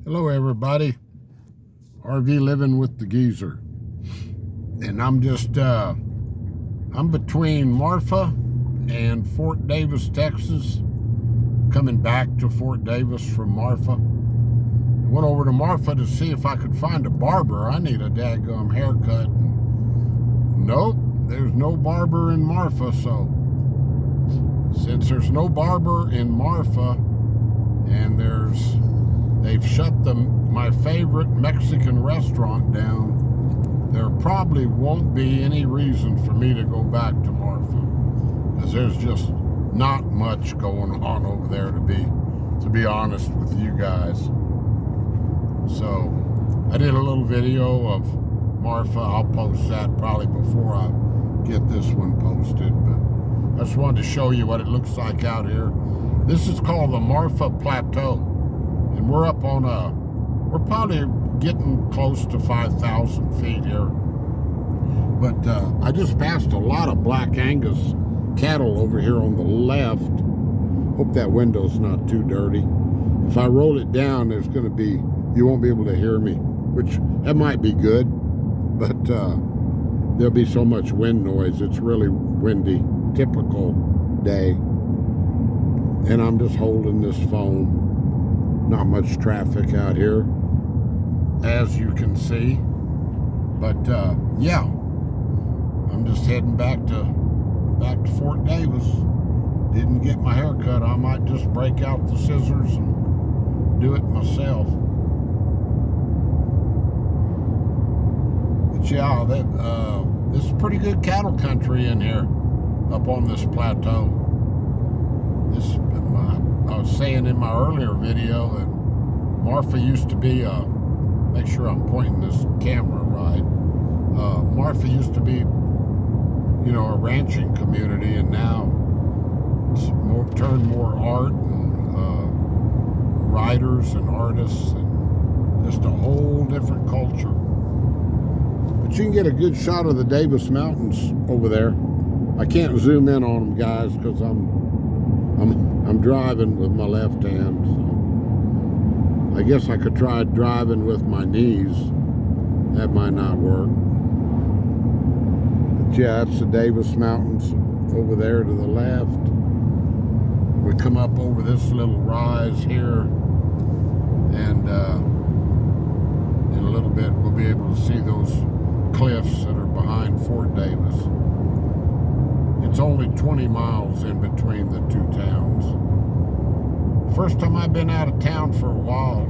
Hello everybody, RV Living with the Geezer. And I'm just, I'm between Marfa and Fort Davis, Texas. Coming back to Fort Davis from Marfa. I went over to Marfa to see if I could find a barber. I need a daggum haircut. Nope, there's no barber in Marfa, so since there's no barber in Marfa and they've shut my favorite Mexican restaurant down, there probably won't be any reason for me to go back to Marfa, because there's just not much going on over there, to be honest with you guys. So I did a little video of Marfa. I'll post that probably before I get this one posted, but I just wanted to show you what it looks like out here. This is called the Marfa Plateau, and we're up on we're probably getting close to 5,000 feet here. But I just passed a lot of Black Angus cattle over here on the left. Hope that window's not too dirty. If I roll it down, there's going to be, you won't be able to hear me, which that might be good, but there'll be so much wind noise. It's really windy, typical day. And I'm just holding this phone. Not much traffic out here, as you can see. But yeah, I'm just heading back to Fort Davis. Didn't get my hair cut. I might just break out the scissors and do it myself. But yeah, this is pretty good cattle country in here, up on this plateau. I was saying in my earlier video that Marfa used to be make sure I'm pointing this camera right. Marfa used to be, you know, a ranching community, and now it's turned more art and writers and artists, and just a whole different culture. But you can get a good shot of the Davis Mountains over there. I can't zoom in on them, guys, because I'm driving with my left hand, so I guess I could try driving with my knees. That might not work. But yeah, that's the Davis Mountains over there to the left. We come up over this little rise here, and in a little bit we'll be able to see those cliffs that are behind Fort Davis. It's only 20 miles in between the two towns. First time I've been out of town for a while,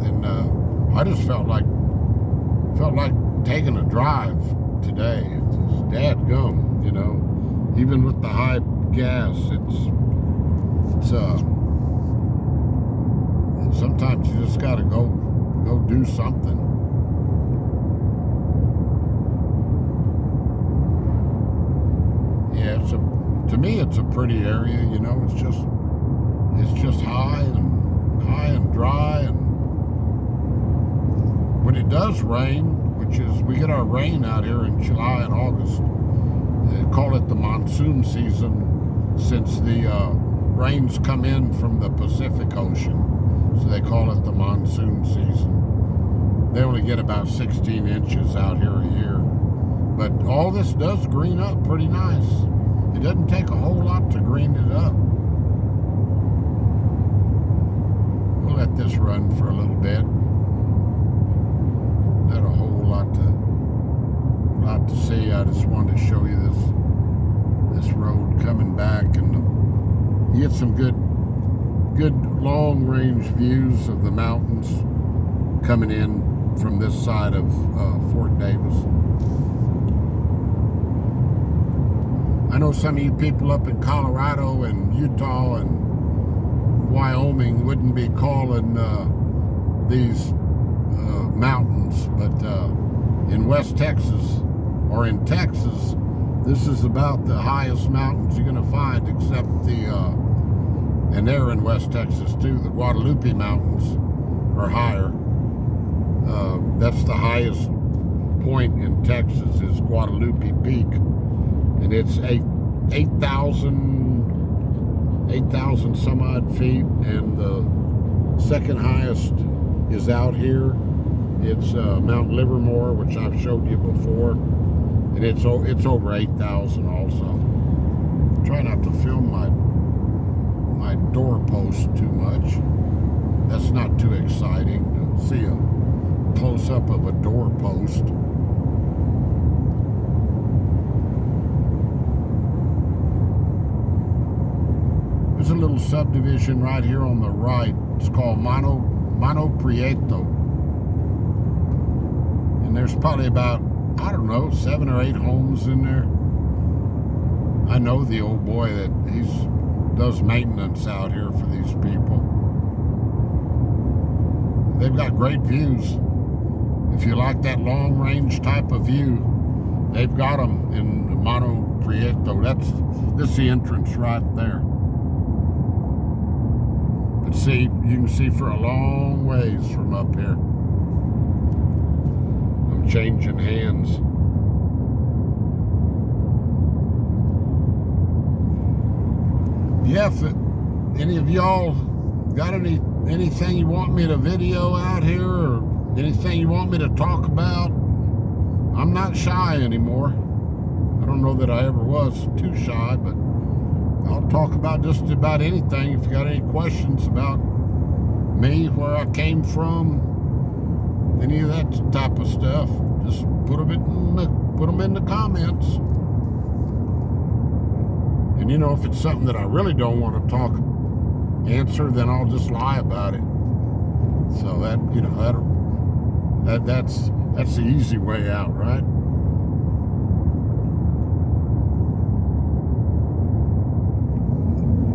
and I just felt like taking a drive today. It's dadgum, you know. Even with the high gas, sometimes you just gotta go do something. Yeah, to me it's a pretty area, you know. It's just high and dry, and when it does rain, which is, we get our rain out here in July and August. They call it the monsoon season since the rains come in from the Pacific Ocean, so they call it the monsoon season. They only get about 16 inches out here a year, but all this does green up pretty nice. It doesn't take a whole lot to green it up. We'll let this run for a little bit. Not a whole lot to see. I just wanted to show you this road coming back, and you get some good long range views of the mountains coming in from this side of Fort Davis. I know some of you people up in Colorado and Utah and Wyoming wouldn't be calling these mountains, but in West Texas, or in Texas, this is about the highest mountains you're going to find, except and they're in West Texas too, the Guadalupe Mountains are higher. That's the highest point in Texas, is Guadalupe Peak, and it's 8,000 some odd feet, and the second highest is out here. It's Mount Livermore, which I've showed you before, and it's over 8,000 also. Try not to film my doorpost too much. That's not too exciting to see a close-up of a doorpost. There's a little subdivision right here on the right. It's called Mano Prieto. And there's probably about, I don't know, 7 or 8 homes in there. I know the old boy that does maintenance out here for these people. They've got great views. If you like that long range type of view, they've got them in Mano Prieto. That's the entrance right there. But see, you can see for a long ways from up here. I'm changing hands. Yeah, if any of y'all got anything you want me to video out here, or anything you want me to talk about, I'm not shy anymore. I don't know that I ever was too shy, but I'll talk about just about anything. If you got any questions about me, where I came from, any of that type of stuff, just put them in the comments. And you know, if it's something that I really don't want to answer, then I'll just lie about it. So that, you know, that's the easy way out, right?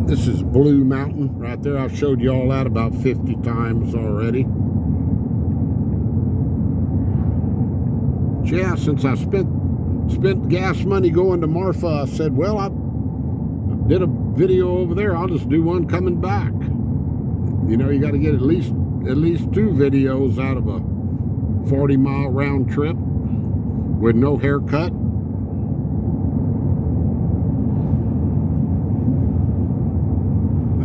This is Blue Mountain right there. I've showed you all that about 50 times already. Yeah, since I spent gas money going to Marfa, I said, well, I did a video over there, I'll just do one coming back. You know, you got to get at least 2 videos out of a 40-mile round trip with no haircut.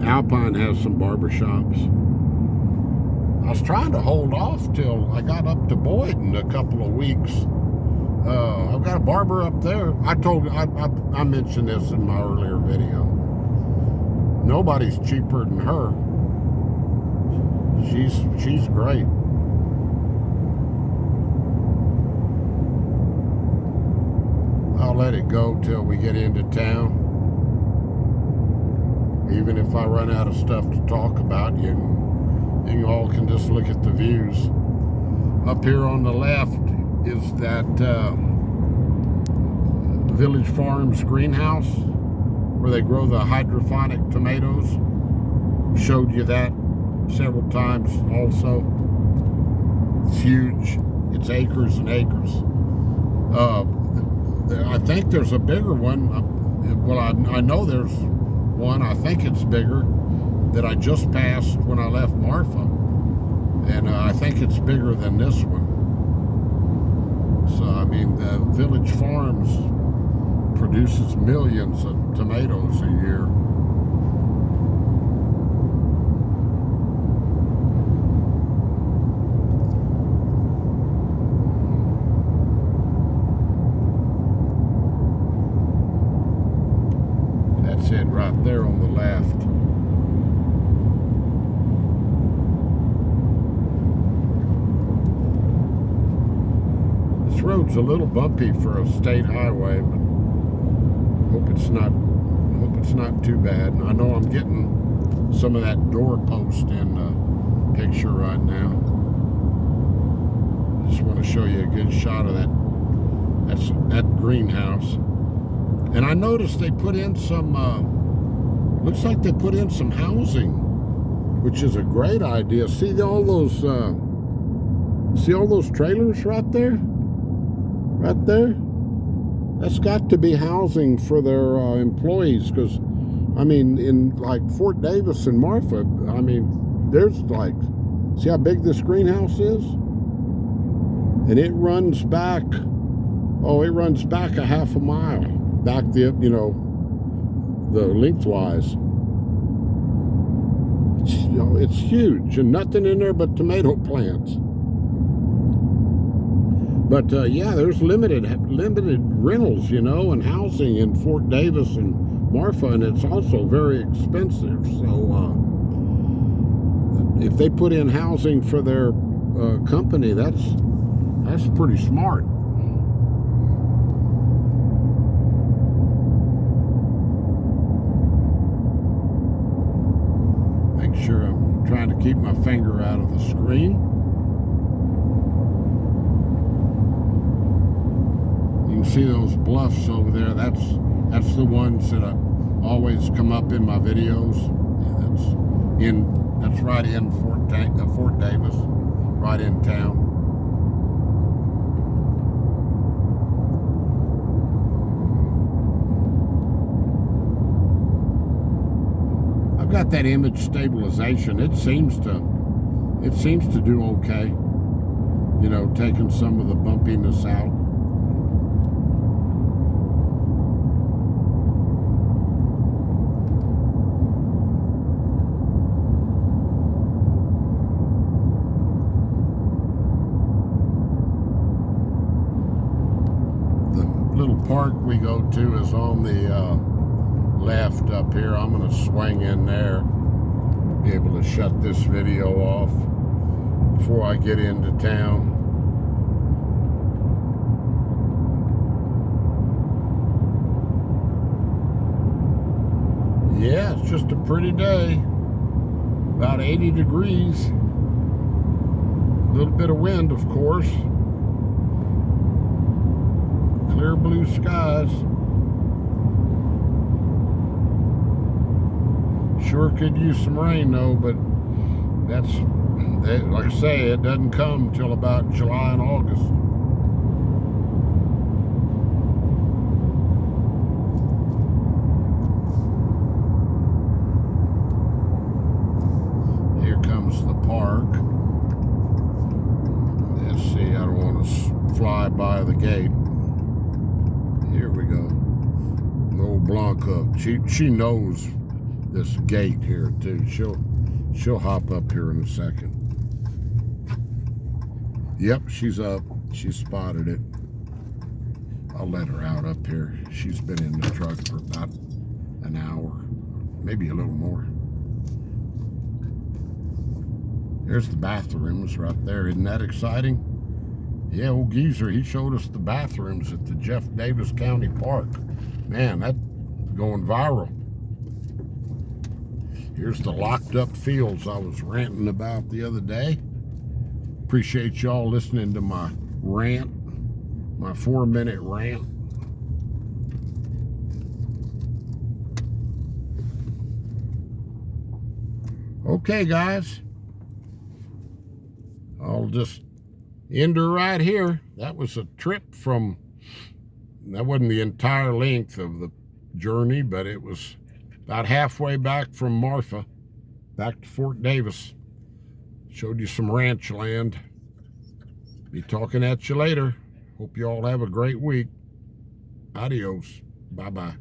Alpine has some barbershops. I was trying to hold off till I got up to Boyd in a couple of weeks. I've got a barber up there. I mentioned this in my earlier video. Nobody's cheaper than her. She's great. I'll let it go till we get into town. Even if I run out of stuff to talk about, you all can just look at the views. Up here on the left is that Village Farms greenhouse where they grow the hydroponic tomatoes. Showed you that several times also. It's huge. It's acres and acres. I think there's a bigger one. Well, I know there's one. I think it's bigger that I just passed when I left Marfa. And I think it's bigger than this one. So, I mean, the Village Farms produces millions of tomatoes a year. That's it right there on the left. This road's a little bumpy for a state highway, but hope it's not too bad. I know I'm getting some of that doorpost in the picture right now. Just want to show you a good shot of that greenhouse. And I noticed they put in some, looks like they put in some housing, which is a great idea. See all those trailers right there? Right there? That's got to be housing for their employees, because, I mean, in like Fort Davis and Marfa, I mean, there's like, see how big this greenhouse is? And it runs back a half a mile. Back the lengthwise. you know, it's huge and nothing in there but tomato plants. But yeah, there's limited rentals, you know, and housing in Fort Davis and Marfa, and it's also very expensive. So if they put in housing for their company, that's pretty smart. Make sure I'm trying to keep my finger out of the screen. You can see those bluffs over there. That's the ones that always come up in my videos. That's right in Fort Davis, right in town. I've got that image stabilization. It seems to do okay. You know, taking some of the bumpiness out. Little park we go to is on the left up here. I'm going to swing in there, be able to shut this video off before I get into town. Yeah, it's just a pretty day. About 80 degrees. A little bit of wind, of course. Clear blue skies. Sure could use some rain though, but like I say, it doesn't come till about July and August. Here comes the park. Let's see, I don't want to fly by the gate. Here we go. Old Blanca. She knows this gate here too. She'll hop up here in a second. Yep, she's up. She spotted it. I'll let her out up here. She's been in the truck for about an hour, maybe a little more. There's the bathrooms right there. Isn't that exciting? Yeah, old geezer, he showed us the bathrooms at the Jeff Davis County Park. Man, that's going viral. Here's the locked up fields I was ranting about the other day. Appreciate y'all listening to my rant, my 4-minute rant. Okay, guys. I'll just end her right here. That was a trip from, that wasn't the entire length of the journey, but it was about halfway back from Marfa, back to Fort Davis. Showed you some ranch land. Be talking at you later. Hope you all have a great week. Adios. Bye-bye.